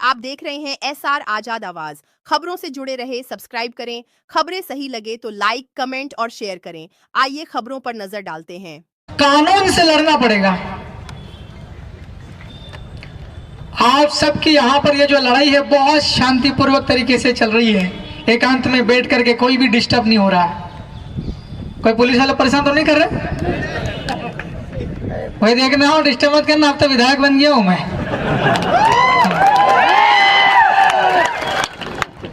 आप देख रहे हैं SR आजाद आवाज। खबरों से जुड़े रहे, सब्सक्राइब करें। खबरें सही लगे तो लाइक, कमेंट और शेयर करें। आइए खबरों पर नजर डालते हैं। कानून से लड़ना पड़ेगा। आप सबकी यहाँ पर ये जो लड़ाई है बहुत शांतिपूर्वक तरीके से चल रही है। एकांत में बैठ करके कोई भी डिस्टर्ब नहीं हो रहा है। कोई पुलिस वाले परेशान तो नहीं कर रहे? वही देखना हो, डिस्टर्ब मत करना। अब तो विधायक बन गया हूं मैं।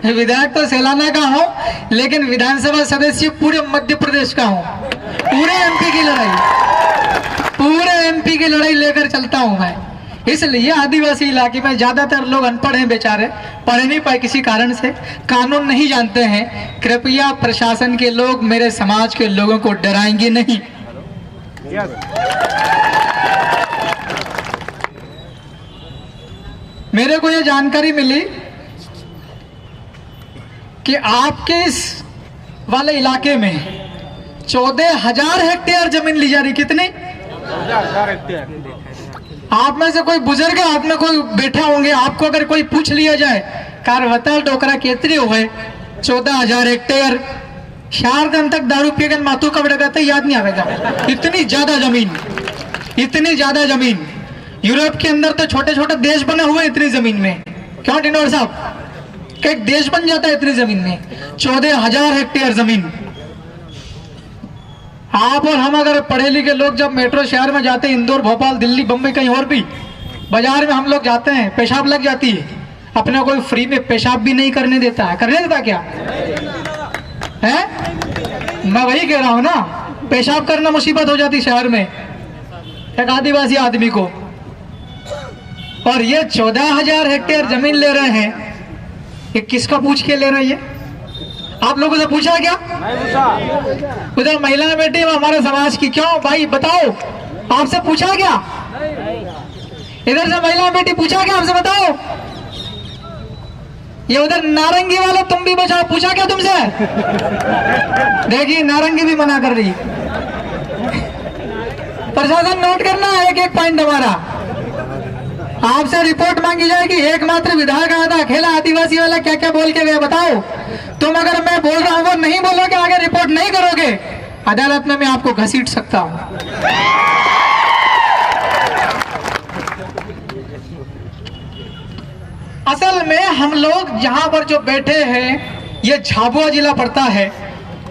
विधायक तो सेलाना का हूं, लेकिन विधानसभा सदस्य पूरे मध्य प्रदेश का हूं। पूरे एमपी की लड़ाई लेकर चलता हूं मैं। इसलिए आदिवासी इलाके में ज्यादातर लोग अनपढ़ हैं, बेचारे पढ़ नहीं पाए किसी कारण से, कानून नहीं जानते हैं। कृपया प्रशासन के लोग मेरे समाज के लोगों को डराएंगे नहीं। मेरे को यह जानकारी मिली कि आपके इस वाले इलाके में 14,000 हेक्टेयर जमीन ली जा रही। कितनी? 14,000 हेक्टेयर। आप में से कोई बुजुर्ग आप में कोई बैठे होंगे, आपको अगर कोई पूछ लिया जाए कारवता टोकरा कितने हुए, 14,000 हेक्टेयर। 4 दिन तक दारू पिएगा, माथू कब लगाते याद नहीं आएगा। इतनी ज्यादा जमीन। यूरोप के अंदर तो छोटे छोटे देश बने हुए इतनी जमीन में। क्यों डिनोर साहब, एक देश बन जाता है इतनी जमीन में। 14,000 हेक्टेयर जमीन। आप और हम अगर पढ़े लिखे लोग जब मेट्रो शहर में जाते हैं, इंदौर, भोपाल, दिल्ली, बम्बई, कहीं और भी बाजार में हम लोग जाते हैं, पेशाब लग जाती है, अपने कोई फ्री में पेशाब भी नहीं करने देता है। करने देता क्या है? मैं वही कह रहा हूं ना, पेशाब करना मुसीबत हो जाती शहर में एक आदिवासी आदमी को। और ये 14,000 हेक्टेयर जमीन ले रहे हैं, ये किसका पूछ के ले रहे हैं? आप लोगों से पूछा क्या? उधर महिलाएं बैठी है हमारे समाज की, क्यों भाई बताओ, आपसे पूछा क्या? इधर से महिलाएं बैठी, पूछा क्या आपसे? बताओ। ये उधर नारंगी वाले तुम भी बचाओ, पूछा क्या तुमसे? देखिए नारंगी भी मना कर रही। प्रशासन नोट करना है एक एक पॉइंट हमारा। आपसे रिपोर्ट मांगी जाएगी। एकमात्र विधायक आया था अकेला आदिवासी वाला, क्या क्या बोल के गया बताओ। तुम अगर मैं बोल रहा हूं वो नहीं बोलोगे, आगे रिपोर्ट नहीं करोगे, अदालत में मैं आपको घसीट सकता हूं। असल में हम लोग जहां पर जो बैठे हैं, ये झाबुआ जिला पड़ता है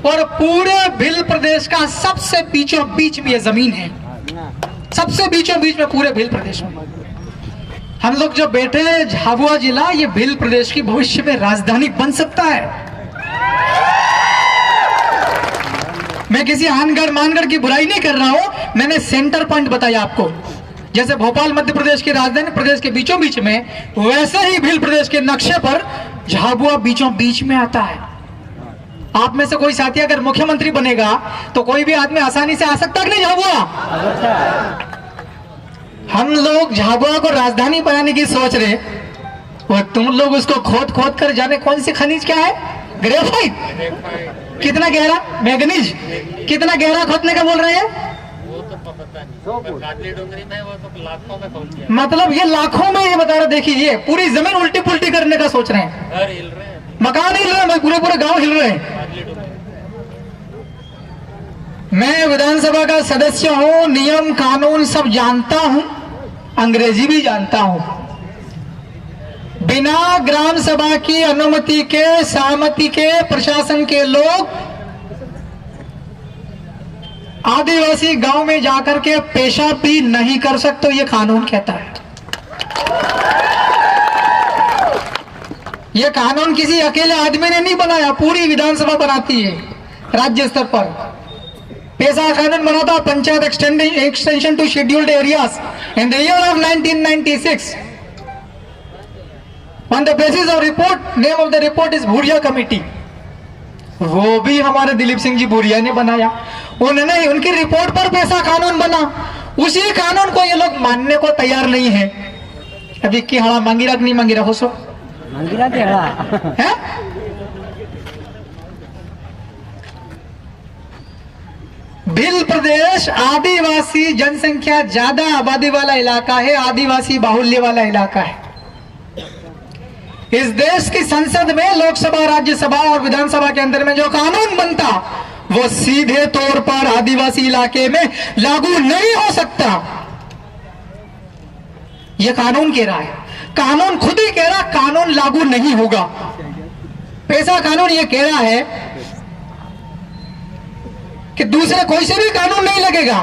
और पूरे भिल प्रदेश का सबसे बीचों बीच में ये जमीन है। सबसे बीचों बीच में पूरे भिल प्रदेश में हम लोग जो बैठे हैं, झाबुआ जिला, ये भिल प्रदेश की भविष्य में राजधानी बन सकता है। मैं किसी आनगढ़ मानगढ़ की बुराई नहीं कर रहा हूं, मैंने सेंटर पॉइंट बताया आपको। जैसे भोपाल मध्य प्रदेश की राजधानी प्रदेश के बीचों बीच में, वैसे ही भिल प्रदेश के नक्शे पर झाबुआ बीचों बीच में आता है। आप में से कोई साथी अगर मुख्यमंत्री बनेगा तो कोई भी आदमी आसानी से आ सकता है कि नहीं झाबुआ? हम लोग झाबुआ को राजधानी बनाने की सोच रहे, और तुम लोग उसको खोद खोद कर जाने कौन सी खनिज क्या है, ग्रेफाइट, कितना गहरा, मैग्नीज, कितना गहरा खोदने का बोल रहे हैं? मतलब ये लाखों में, ये बता रहे। देखिए ये पूरी जमीन उल्टी पुल्टी करने का सोच रहे हैं। मकान हिल रहे हैं, पूरे गांव हिल रहे हैं। मैं विधानसभा का सदस्य हूं, नियम कानून सब जानता हूं, अंग्रेजी भी जानता हूं। बिना ग्राम सभा की अनुमति के, सहमति के, प्रशासन के लोग आदिवासी गांव में जाकर के पेशाब भी नहीं कर सकते, ये कानून कहता है। ये कानून किसी अकेले आदमी ने नहीं बनाया, पूरी विधानसभा बनाती है राज्य स्तर पर। ऐसा कानून बना था Panchayat extension to scheduled areas in the year of 1996 on the basis of report. Name of the report is Bhuria committee. वो भी हमारे दिलीप सिंह जी भूरिया ने बनाया। उन्होंने, उनकी रिपोर्ट पर पैसा कानून बना। उसी कानून को ये लोग मानने को तैयार नहीं है। अभी की हड़ा मांगी रख नहीं मांगी रखो, सो मांगी रख है। भिल प्रदेश आदिवासी जनसंख्या ज्यादा आबादी वाला इलाका है, आदिवासी बाहुल्य वाला इलाका है। इस देश की संसद में, लोकसभा, राज्यसभा और विधानसभा के अंदर में जो कानून बनता वो सीधे तौर पर आदिवासी इलाके में लागू नहीं हो सकता। यह कानून कह रहा है, कानून खुद ही कह रहा कानून लागू नहीं होगा। ऐसा कानून यह कह रहा है कि दूसरे कोई से भी कानून नहीं लगेगा,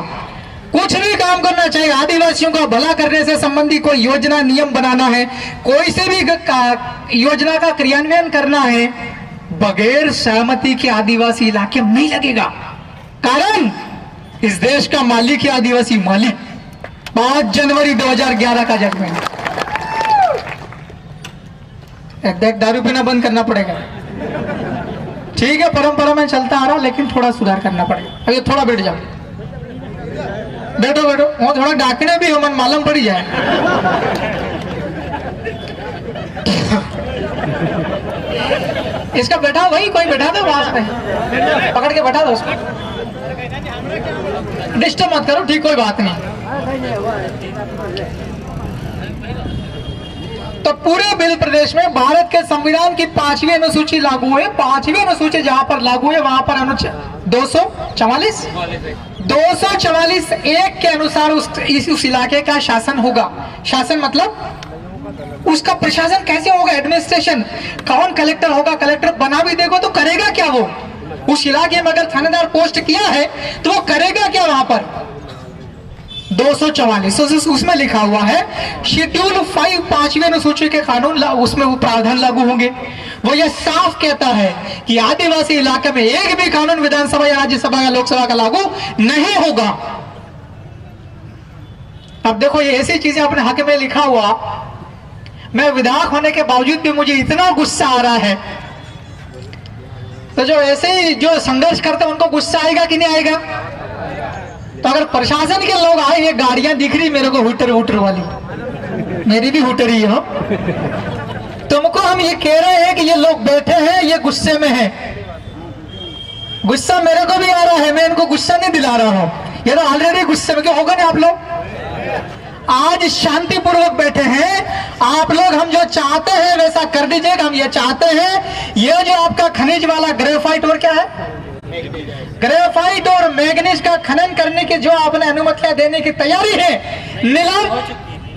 कुछ भी काम करना चाहिए, आदिवासियों का भला करने से संबंधी कोई योजना, नियम बनाना है, कोई से भी योजना का क्रियान्वयन करना है, बगैर सहमति के आदिवासी इलाके में नहीं लगेगा। कारण इस देश का मालिक है आदिवासी मालिक। 5 जनवरी 2011 का जजमेंट। देख, दारू पीना बंद करना पड़ेगा। ठीक है, परंपरा में चलता आ रहा, लेकिन थोड़ा सुधार करना पड़ेगा। अरे थोड़ा बैठ जाओ, बैठो बैठो, वो थोड़ा डाकने भी हो, मन मालूम पड़ी जाए। इसका बैठा वही कोई बैठा दो, वहां पे पकड़ के बैठा दो उसको, डिस्टर्ब मत करो। ठीक, कोई बात नहीं। तो पूरे बिल प्रदेश में भारत के संविधान की 5वीं अनुसूची लागू है। 5वीं अनुसूची जहां पर लागू है वहां पर अनुच्छेद 244 एक के अनुसार उस इलाके का शासन होगा। शासन मतलब उसका प्रशासन कैसे होगा, एडमिनिस्ट्रेशन। कौन कलेक्टर होगा, कलेक्टर बना भी देखो तो करेगा क्या वो? उस इलाके में अगर थानेदार पोस्ट किया है तो वो करेगा क्या वहां पर? 244 उसमें लिखा हुआ है शेड्यूल 5 5वीं अनुसूची के कानून उसमें वो प्रावधान लागू होंगे। वो ये साफ कहता है कि आदिवासी इलाके में एक भी कानून विधानसभा या राज्यसभा या लोकसभा का लागू नहीं होगा। अब देखो, ये ऐसी चीजें अपने हक में लिखा हुआ, मैं विधायक होने के बावजूद भी मुझे इतना गुस्सा आ रहा है। तो जो ऐसे ही जो संघर्ष करते हैं उनको गुस्सा आएगा कि नहीं आएगा? तो अगर प्रशासन के लोग आए, ये गाड़ियां दिख रही मेरे को हुटर हुटर वाली, मेरी भी हुटर ही हो, तुमको हम ये कह रहे हैं कि ये लोग बैठे हैं, ये गुस्से में हैं। गुस्सा मेरे को भी आ रहा है, मैं इनको गुस्सा नहीं दिला रहा हूं, ये तो ऑलरेडी गुस्से में। क्यों होगा नहीं आप लोग? आज शांतिपूर्वक बैठे हैं आप लोग। हम जो चाहते हैं वैसा कर दीजिएगा। हम ये चाहते हैं, ये जो आपका खनिज वाला ग्रेफाइट और क्या है, ग्रेफाइट और मैग्नीज का खनन करने की जो आपने अनुमतियां देने की तैयारी है,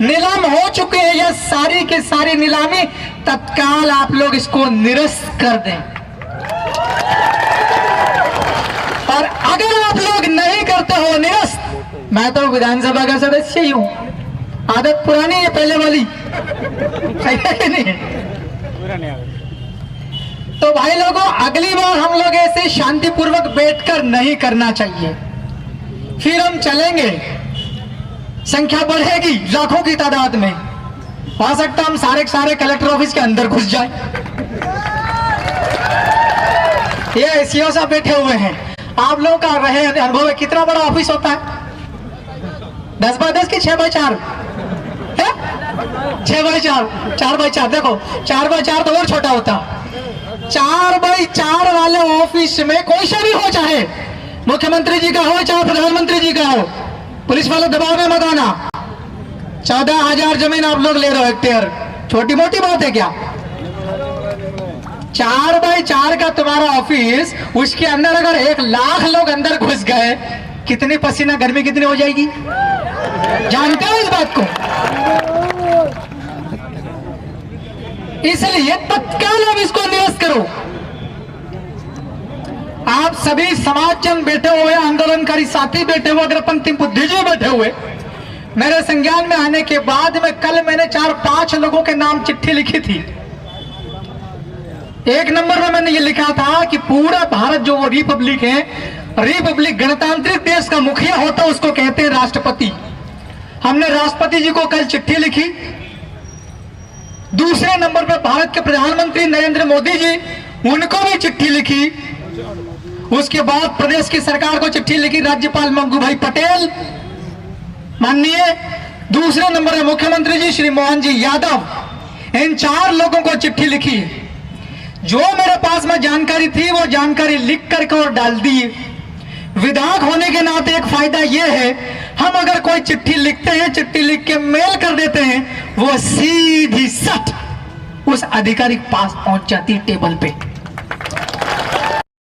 नीलाम हो चुके हैं। ये सारी की सारी नीलामी तत्काल आप लोग इसको निरस्त कर दें। और अगर आप लोग नहीं करते हो निरस्त, मैं तो विधानसभा का सदस्य ही हूं, आदत पुरानी है पहले वाली, है नहीं? तो भाई लोगों, अगली बार हम लोग ऐसे शांतिपूर्वक बैठकर नहीं करना चाहिए। फिर हम चलेंगे, संख्या बढ़ेगी लाखों की तादाद में। हो सकता हम सारे कलेक्टर ऑफिस के अंदर घुस जाए। ये एसीओ साहब बैठे हुए हैं, आप लोगों का रहे अनुभव है, कितना बड़ा ऑफिस होता है? 10x10 की 6x4 है? 6x4, 4x4। देखो 4x4 तो और छोटा होता। 4x4 वाले ऑफिस में कोई सा भी हो, चाहे मुख्यमंत्री जी का हो, चाहे प्रधानमंत्री जी का हो, पुलिस वाले दबाव में मत आना। 14,000 जमीन आप लोग ले रहे हो हेक्टेयर, छोटी मोटी बात है क्या? 4x4 का तुम्हारा ऑफिस, उसके अंदर अगर 1 लाख लोग अंदर घुस गए, कितनी पसीना गर्मी कितनी हो जाएगी? जानते हो इस बात को? इसलिए तत्काल अब इसको निरस्त करो। आप सभी समाजजन बैठे हुए, आंदोलनकारी साथी बैठे हुए, अग्रपंथी बुद्धिजीवी बैठे हुए, मेरे संज्ञान में आने के बाद में कल मैंने 4-5 लोगों के नाम चिट्ठी लिखी थी। 1 नंबर में मैंने ये लिखा था कि पूरा भारत जो वो रिपब्लिक है, रिपब्लिक गणतांत्रिक देश का मुखिया होता है, उसको कहते हैं राष्ट्रपति। हमने राष्ट्रपति जी को कल चिट्ठी लिखी। दूसरे नंबर पर भारत के प्रधानमंत्री नरेंद्र मोदी जी, उनको भी चिट्ठी लिखी। उसके बाद प्रदेश की सरकार को चिट्ठी लिखी, राज्यपाल मंगू भाई पटेल माननीय। दूसरे नंबर पर मुख्यमंत्री जी श्री मोहन जी यादव। इन 4 लोगों को चिट्ठी लिखी। जो मेरे पास में जानकारी थी वो जानकारी लिख करके और डाल दी। विधायक होने के नाते एक फायदा यह है, हम अगर कोई चिट्ठी लिखते हैं, चिट्ठी लिख के मेल कर देते हैं, वो सीधी सट उस अधिकारी के पास पहुंच जाती है टेबल पे।